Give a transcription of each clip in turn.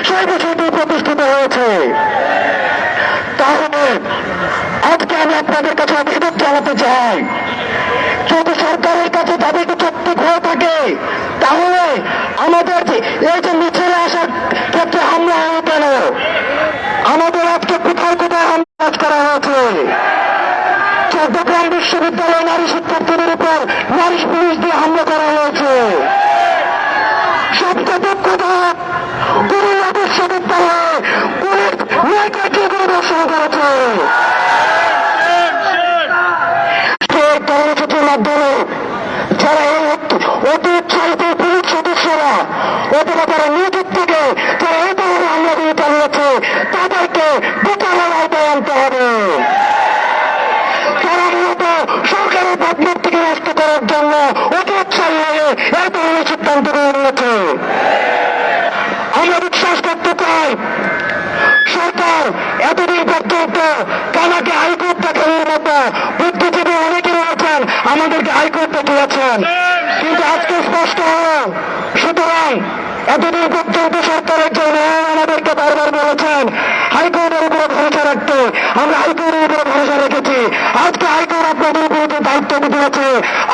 সেই বিষয়টি প্রতিষ্ঠিত হয়েছে। তাহলে আজকে আমি আপনাদের কাছে আবেদন জানাতে চাই, যদি সরকারের কাছে দাবিটি যৌক্তিক হয়ে থাকে তাহলে আমাদের এই যে মিছিলে আসার ক্ষেত্রে হামলা হয়ে গেল, আমাদের আজকে কোথায় কোথায় হামলা করা হয়েছে। চট্টগ্রাম বিশ্ববিদ্যালয় নারী শিক্ষার্থীদের উপর নারী পুলিশ দিয়ে হামলা করা হয়েছে। সবচেয়ে দুঃখদ, কুমিল্লা বিশ্ববিদ্যালয়ে পুলিশ মেয়েকে পরিদর্শন করেছে। কর্মসূচির মাধ্যমে যারা এই অতি উৎসাহিত পুলিশ সদস্যরা অথবা তারা নিয়োজিত থেকে যারা এই ধরনের হামলা দিয়ে চালিয়েছে তাদেরকে বিচারের আওতায় আনতে হবে। তারা মূলত সরকারের ভাবমূর্তি থেকে নষ্ট করার জন্য অতি উৎসাহী হয়ে এই ধরনের সিদ্ধান্ত নিয়েছে। আমরা বিশ্বাস করতে চাই সরকার এতদিন পর্যন্ত কানাকে হাইকোর্ট দেখানোর মতো বুদ্ধিজীবী অনেকে রয়েছেন, আমাদেরকে হাইকোর্ট দেখিয়েছেন, কিন্তু আজকে স্পষ্ট হল। সুতরাং এতদিন পর্যন্ত সরকারের জন্য আমাদেরকে বারবার বলেছেন হাইকোর্টের উপরে ভরসা রাখতে, আমরা হাইকোর্টের উপরে ভরসা রেখেছি। আজকে হাইকোর্ট আপনাদের উপরে দায়িত্ব দিয়েছে,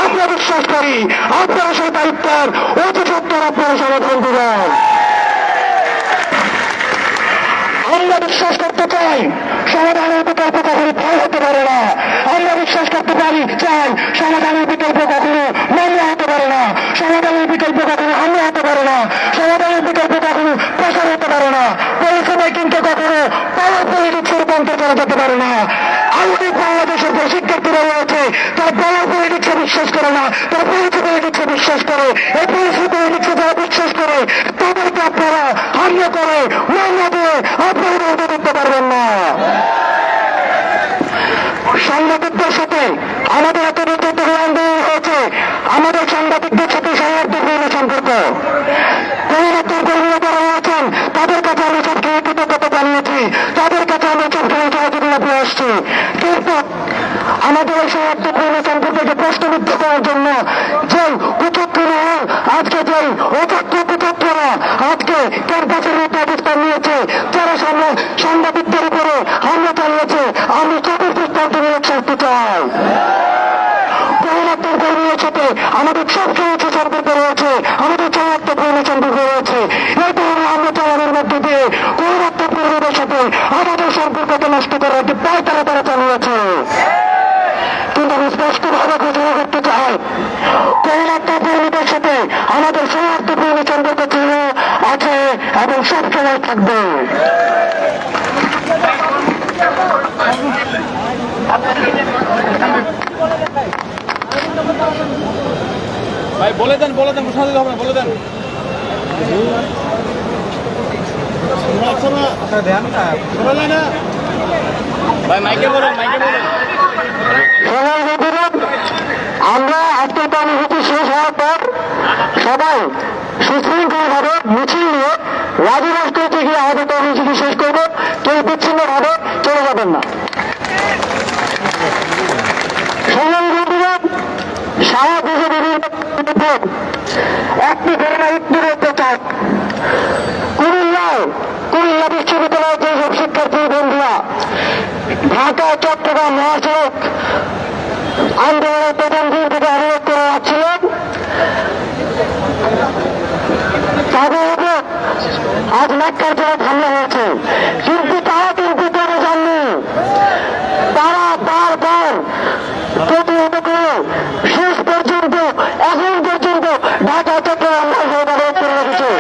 আমরা বিশ্বাস করি আপনারা সেই দায়িত্বের অতি সত্তর আপনারা সমাধান দেবেন। আমরা বিশ্বাস করতে চাই সমাধানের বিকল্প কখনো ফল হতে পারে না। আমরা বিশ্বাস করতে চাই সমাধানের বিকল্প কখনো মামলা হতে পারে না, সমাধানের বিকল্প কখনো হামলা হতে পারে না, সমাধানের বিকল্প কখনো প্রসার হতে পারে না, পরিশ্রমে কিন্তু কখনো পাওয়ার পলিটিক্সের রূপান্তর করা যেতে পারে না। আধুনিক বাংলাদেশের যে শিক্ষার্থীরা রয়েছে তারা পাওয়ার পলিটিক্সে বিশ্বাস করে না, তারা পলিসি পলিটিক্সে বিশ্বাস করে। এই পলিসি পলিটিক্সে যারা বিশ্বাস করে তাদেরকে আপনারা হামলা করে মামলা দিয়ে আপনারা দিতে পারবেন না। সাংবাদিকদের সাথে আমাদের এত নির্যাতিত আন্দোলন হয়েছে, আমাদের সাংবাদিকদের সাথে সৌহার্দ্যপূর্ণ সম্পর্ক। গণমাধ্যম কর্মীরা যারা রয়েছেন তাদের কাছে আমরা সবসময় কৃতজ্ঞতা জানিয়েছি, তাদের কাছে আমরা সবসময় সহযোগিতা পেয়ে আসছি। কিন্তু আমাদের এই সৌহার্দ্যপূর্ণ সম্পর্ককে প্রশ্নবিদ্ধ করার জন্য যে কুচক্রীরা আজকে যে অযোগ্য কুচক্রীরা আজকে ক্যাম্পাসের মধ্যে অবস্থান নিয়েছে, যারা সাংবাদিকদের উপরে হামলা চালিয়েছে, আমি তাদের দৃষ্টান্ত নিয়ে করতে চাই। গণমাধ্যম কর্মীর সাথে আমাদের সবসময় সম্পর্ক রয়েছে, আমাদের সৌহার্দ্যপূর্ণ সম্পর্ক রয়েছে। এই ধরনের হামলা চালানোর মধ্যে দিয়ে গণমাধ্যম কর্মীদের সাথে আমাদের সম্পর্ককে নষ্ট করার একটি পায় তারা চালিয়েছে। কিন্তু আমি স্পষ্টভাবে ঘোষণা করতে চাই গণমাধ্যম কর্মীদের সাথে আমাদের সৌহার্দ্যপূর্ণ সম্পর্ক ছিল, আছে এবং সবসময় থাকবে। ভাই বলে দেন ঘোষণা দিতে হবে, বলে দেন। ভাই মাইকে বলেন। আমরা আজকের কর্মসূচি শেষ হওয়ার পর সবাই সুশৃঙ্খলভাবে মিছিল নিয়ে রাজু রাষ্ট্রীয় গিয়ে আমাদের কর্মসূচি শেষ করবো। কেউ বিচ্ছিন্নভাবে চলে যাবেন না। সারা দেশে বিভিন্ন একটি ঘটনা একটু বলতে চাই। কুমিল্লা বিশ্ববিদ্যালয়ের যেসব শিক্ষার্থী বন্ধুরা ঢাকা চট্টগ্রাম মহাসড়ক আন্দোলনের প্রধান দিন থেকে অনুরোধ করে যাচ্ছিলেন, তাদের উপর আজ ন্যাক্কারজনক হামলা হয়েছে। কিন্তু তারা কিন্তু করে যাননি, তারা বারবার প্রতিহত করে শেষ পর্যন্ত এখন পর্যন্ত ঢাকা চট্টগ্রাম মহাসড়ক অবরোধ করে রেখেছে।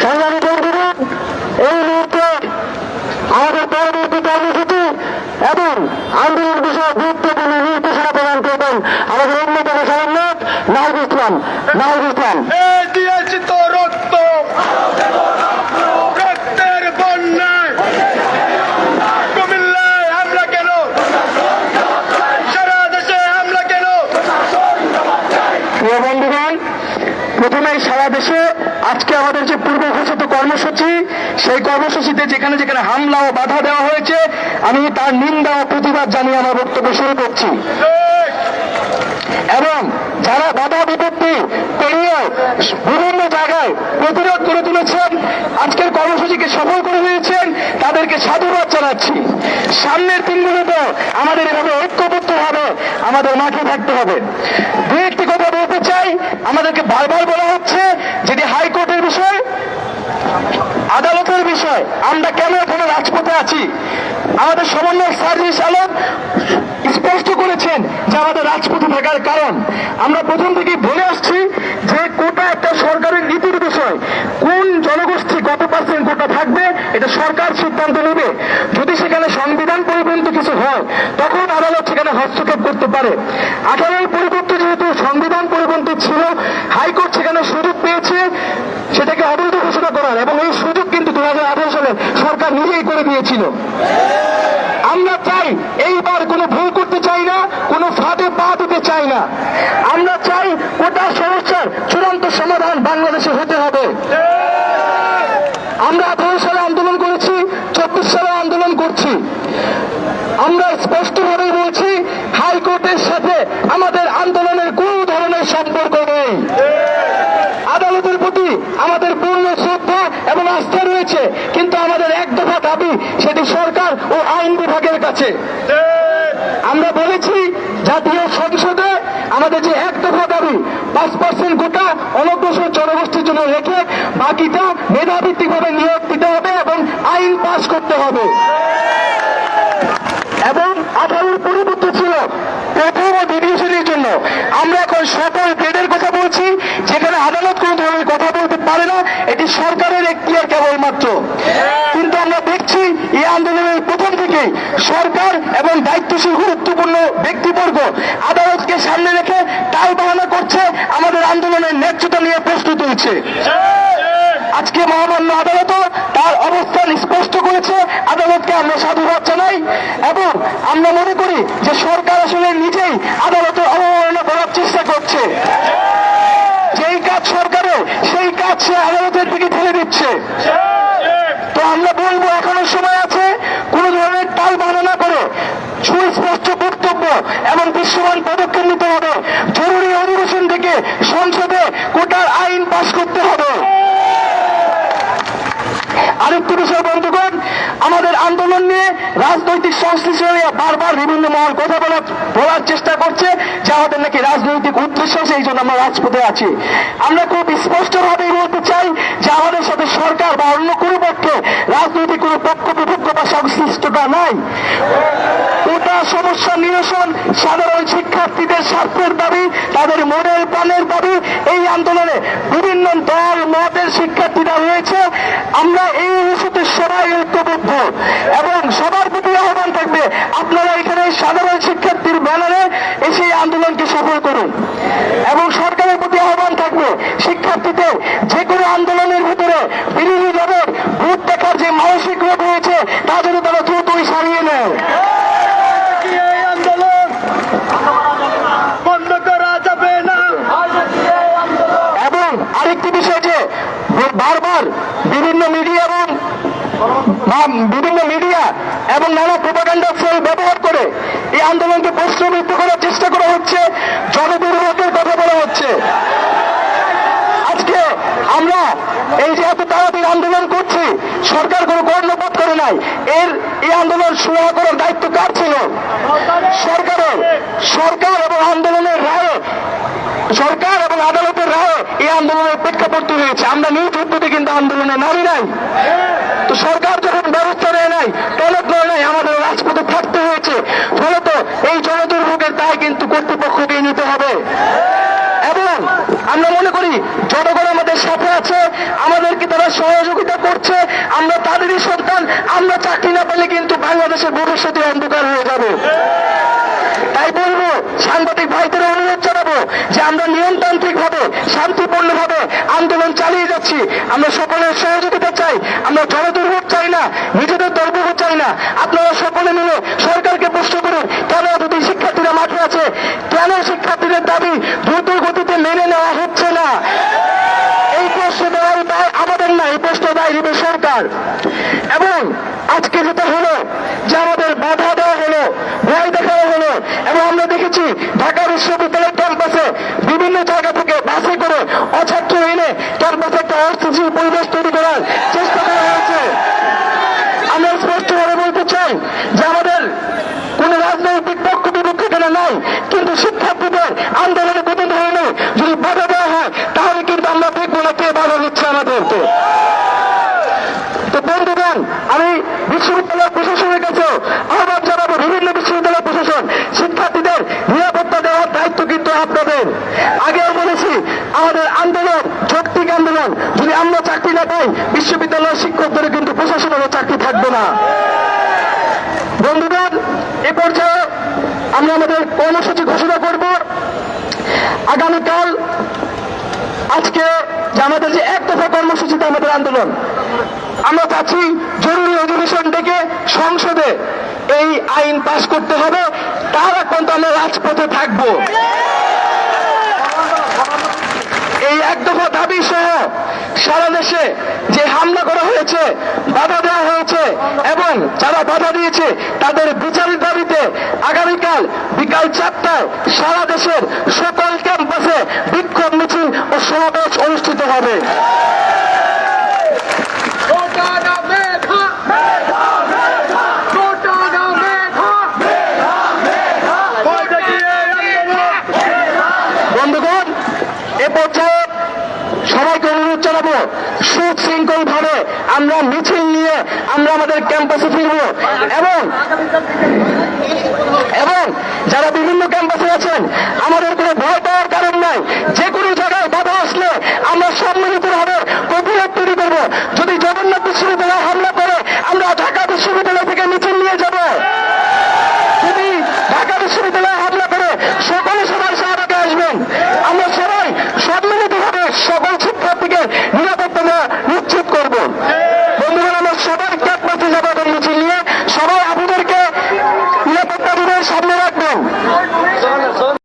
সংগ্রামী বন্ধুরা, এই মুহূর্তে আমাদের পরবর্তী কর্মসূচি এবং আন্দোলন বিষয়ে গুরুত্বপূর্ণ নির্দেশনা প্রদান করবেন আমাদের অন্যতম সমন্বয়ক নাহিদ ইসলাম। দিয়েছি তো রক্ত, রক্তের বন্যায় কুমিল্লায় হামলা কেন, সারা দেশে হামলা কেন? প্রিয় বন্ধুগণ, প্রথমেই সারা দেশে আজকে আমাদের যে পূর্ব ঘোষিত কর্মসূচি, সেই কর্মসূচিতে যেখানে যেখানে হামলা ও বাধা দেওয়া হয়েছে আমি তার নিন্দা ও প্রতিবাদ জানিয়ে আমার বক্তব্য শুরু করছি। এবং যারা বাধা বিপত্তি পেরিয়ে বিভিন্ন জায়গায় প্রতিরোধ করে তুলেছেন, আজকের কর্মসূচিকে সফল করে দিয়েছেন, তাদেরকে সাধুবাদ জানাচ্ছি। সামনের দিনগুলোতে আমাদের এভাবে ঐক্যবদ্ধভাবে আমাদের মাঠে থাকতে হবে। দু একটি কথা বলতে চাই। আমাদেরকে বারবার বলা হচ্ছে যেটি হাইকোর্টের বিষয়, আদালতের বিষয়, আমরা কেন এখানে রাজপথে আছি। আমাদের সমন্বয় সার্ভিস আলম স্পষ্ট করেছেন যে আমাদের রাজপথে থাকার কারণ। আমরা প্রথম থেকেই বলে আসছি যে কোটা একটা সরকারের নীতির বিষয়। কোন জনগোষ্ঠী কত পার্সেন্ট কোটা থাকবে এটা সরকার সিদ্ধান্ত নেবে। যদি সেখানে সংবিধান পরিপন্থী কিছু হয় তখন আদালত সেখানে হস্তক্ষেপ করতে পারে। 18 পরিবর্তন যেহেতু সংবিধান পরিপন্থী ছিল, হাইকোর্ট সেখানে সুযোগ পেয়েছে সেটাকে অবৈধ ঘোষণা করার, এবং এই সুযোগ কিন্তু 2018 সালে সরকার নিজেই করে দিয়েছিল। আমরা চাই এইবার কোনো ভুল করতে চাই না, কোনো ফাঁদে পা দিতে চাই না। আমরা চাই কোটা সমস্যার চূড়ান্ত সমাধান বাংলাদেশে হতে হবে। আমরা 18 সালে আন্দোলন করেছি, 24 সালে আন্দোলন করছি। আমরা স্পষ্টভাবে বলছি হাইকোর্টের সাথে আমাদের আন্দোলনের কোন ধরনের সম্পর্ক নেই। আদালতের প্রতি আমাদের পূর্ণ শ্রদ্ধা এবং আস্থা রয়েছে, কিন্তু আমাদের এক দফা দাবি সেটি সরকার ও আইন বিভাগের কাছে। আমরা বলেছি জাতীয় সংসদে আমাদের যে এক দফা দাবি 5% কোটা অনগ্রসর জনগোষ্ঠীর জন্য রেখে বাকিটা মেধাভিত্তিকভাবে নিয়োগ দিতে হবে এবং আইন পাস করতে হবে। এবং 18 পরিবর্তন ছিল প্রথম ও দ্বিতীয় শ্রেণীর জন্য। আমরা এখন সকল গ্রেডের কথা বলছি, যেখানে আদালত কোন ধরনের কথা বলতে পারে না, এটি সরকারের এখতিয়ার কেবলমাত্র। কিন্তু আমরা দেখছি এই আন্দোলনের প্রথম থেকে সরকার এবং দায়িত্বশীল গুরুত্বপূর্ণ ব্যক্তিবর্গ আদালতকে সামনে রেখে টাল বাহানা করছে, আমাদের আন্দোলনের ন্যায্যতা নিয়ে প্রশ্ন তুলছে। আজকে মহামান্য আদালতও তার অবস্থান স্পষ্ট করেছে। আদালতকে আমরা সাধুবাদ জানাই এবং আমরা মনে করি যে সরকার আসলে নিজেই আদালতের অবমাননা করার চেষ্টা করছে। যেই কাজ সরকারের, সেই কাজ সে আদালতের দিকে ঠেলে দিচ্ছে। তো আমরা বলবো এখনো সময় আছে, কোন ধরনের টাল বাহানা করে সুস্পষ্ট বক্তব্য এবং দৃশ্যমান পদক্ষেপ নিতে হবে। জরুরি অধিবেশন থেকে সংসদে কোটার আইন পাস করতে হবে। আরেকটি বিষয় বন্ধুগণ, আমাদের আন্দোলন নিয়ে রাজনৈতিক সংশ্লিষ্ট বারবার বিভিন্ন মহল কথা বলার চেষ্টা করছে যে আমাদের নাকি রাজনৈতিক উদ্দেশ্য আছে, এই জন্য আমরা রাজপথে আছি। আমরা খুব স্পষ্টভাবেই বলতে চাই যে আমাদের সাথে সরকার বা অন্য কোনো পক্ষে রাজনৈতিক কোনো পক্ষ বিপক্ষ বা সংশ্লিষ্টতা নাই। কোটা সমস্যা নিরসন সাধারণ শিক্ষার্থীদের স্বার্থের দাবি, তাদের মনের প্রাণের দাবি। এই আন্দোলনে বিভিন্ন দল মতের শিক্ষার্থীরা রয়েছে। আমরা এই ইস্যুতে সবাই ঐক্যবদ্ধ এবং সবার প্রতি আহ্বান থাকবে আপনারা এখানে সাধারণ শিক্ষার্থীর ব্যানারে এসে এই আন্দোলনকে সফল করুন। এবং সরকারের প্রতি আহ্বান থাকবে শিক্ষার্থীদের যে কোনো আন্দোলনের ভিতরে বিরোধী দলের ভোট দেখার যে মানসিক রোগ রয়েছে তা যেন তারা দ্রুতই সারিয়ে নেয়। আন্দোলন বন্ধ করা যাবে না। এবং আরেকটি বিষয় যে বারবার বিভিন্ন মিডিয়া এবং নানা প্রোপাগান্ডা সেল ব্যবহার করে এই আন্দোলনকে প্রশ্নবিদ্ধ করার চেষ্টা করা হচ্ছে, জনদুর্ভোগের কথা বলা হচ্ছে। আজকে আমরা এই যে এত তাড়াতাড়ি আন্দোলন করছি, সরকার কোনো কর্ণপাত করে নাই। এই আন্দোলন সুরাহা করার দায়িত্ব কার ছিল? সরকারের। সরকার এবং আন্দোলনের রায়ে, সরকার এবং আদালতের রায়ে এই আন্দোলনের প্রেক্ষাপট হয়েছে। আমরা নিজ উদ্যোগে কিন্তু আন্দোলনে নামি নাই। তো সরকার যখন ব্যবস্থা নেয় নাই, টনক নয় নাই, আমাদের রাজপথে থাকতে হয়েছে। ফলত এই জনদুর্ভোগের দায় কিন্তু কর্তৃপক্ষকে নিতে হবে। এবং আমরা মনে করি জনগণ আমাদের সাথে আছে, আমাদেরকে তারা সহযোগিতা করছে। আমরা তাদেরই সন্তান। আমরা চাকরি না পেলে কিন্তু বাংলাদেশের ভবিষ্যতে অন্ধকার হয়ে যাবে। তাই বলবো, সাংবাদিক ভাইদের অনুরোধ জানাবো যে আমরা নিয়মতান্ত্রিক ভাবে শান্তিপূর্ণ ভাবে আন্দোলন চালিয়ে যাচ্ছি। আমরা সকলের সহযোগিতা চাই। আমরা জনদুর্ভোগ চাই না, নিজেদের দুর্ভোগ চাই না। আপনারা সকলে মিলে সরকারকে প্রশ্ন করুন, কেন যদি শিক্ষার্থীরা মাঠে আছে, কেন শিক্ষার্থীদের দাবি দ্রুত গতিতে মেনে নেওয়া হচ্ছে না? এই প্রশ্ন দেওয়ার দায় আমাদের না, এই প্রশ্ন দায় দিবে সরকার। এবং আজকে যেটা হলো যে আমাদের বাধা দেওয়া হলো, ভয় দেখানো হলো, এবং আমরা দেখেছি দেখেছি ঢাকা বিশ্ববিদ্যালয় ক্যাম্পাসে বিভিন্ন জায়গা থেকে বাসে করে অছাত্র এনে ক্যাম্পাসে একটা অস্থিতিশীল পরিবেশ তৈরি করার চেষ্টা করা হয়েছে। আমরা স্পষ্টভাবে বলতে চাই যে আমাদের কোন রাজনৈতিক পক্ষ বিপক্ষ এখানে নাই, কিন্তু শিক্ষার্থীদের আন্দোলনে কোনো ধরনের যদি বাধা দেওয়া হয় তাহলে কিন্তু আমরা দেখবো না কে বাধা দিচ্ছে আমাদেরকে। তো বন্ধুগণ, আমি বিশ্ববিদ্যালয় প্রশাসনের কাছে আহ্বান জানাবো, বিভিন্ন বিশ্ববিদ্যালয় প্রশাসন, শিক্ষার্থীদের নিরাপত্তা দেওয়ার দায়িত্ব কিন্তু আপনাদের। আগেও বলেছি আমাদের আন্দোলন যৌক্তিক আন্দোলন, যদি আমরা চাকরি না পাই বিশ্ববিদ্যালয়ের শিক্ষকদের কিন্তু প্রশাসনেরও চাকরি থাকবে না। বন্ধুগণ, এ পর্যায়ে আমরা আমাদের কর্মসূচি ঘোষণা করব। আগামীকাল আজকে যে আমাদের যে এক দফা কর্মসূচিতে আমাদের আন্দোলন, আমরা চাচ্ছি জরুরি অধিবেশন ডেকে সংসদে এই আইন পাস করতে হবে, তার এখন তো আমরা রাজপথে থাকবো। এই এক দফা দাবি সহ সারা দেশে যে হামলা করা হয়েছে, বাধা দেওয়া হয়েছে এবং যারা বাধা দিয়েছে তাদের বিচারের দাবিতে আগামীকাল বিকাল 4টায় সারা দেশের সকল ক্যাম্পাসে বিক্ষোভ মিছিল ও সমাবেশ অনুষ্ঠিত হবে। বন্ধুগণ, এ পর্যায়ে সবাইকে অনুরোধ জানাবো সুশৃঙ্খল ভাবে আমরা মিছিল নিয়ে আমরা আমাদের ক্যাম্পাসে ফিরব এবং যারা বিভিন্ন ক্যাম্পাসে আছেন আমাদের কোনো ভয় পাওয়ার কারণ নাই। যে কোনো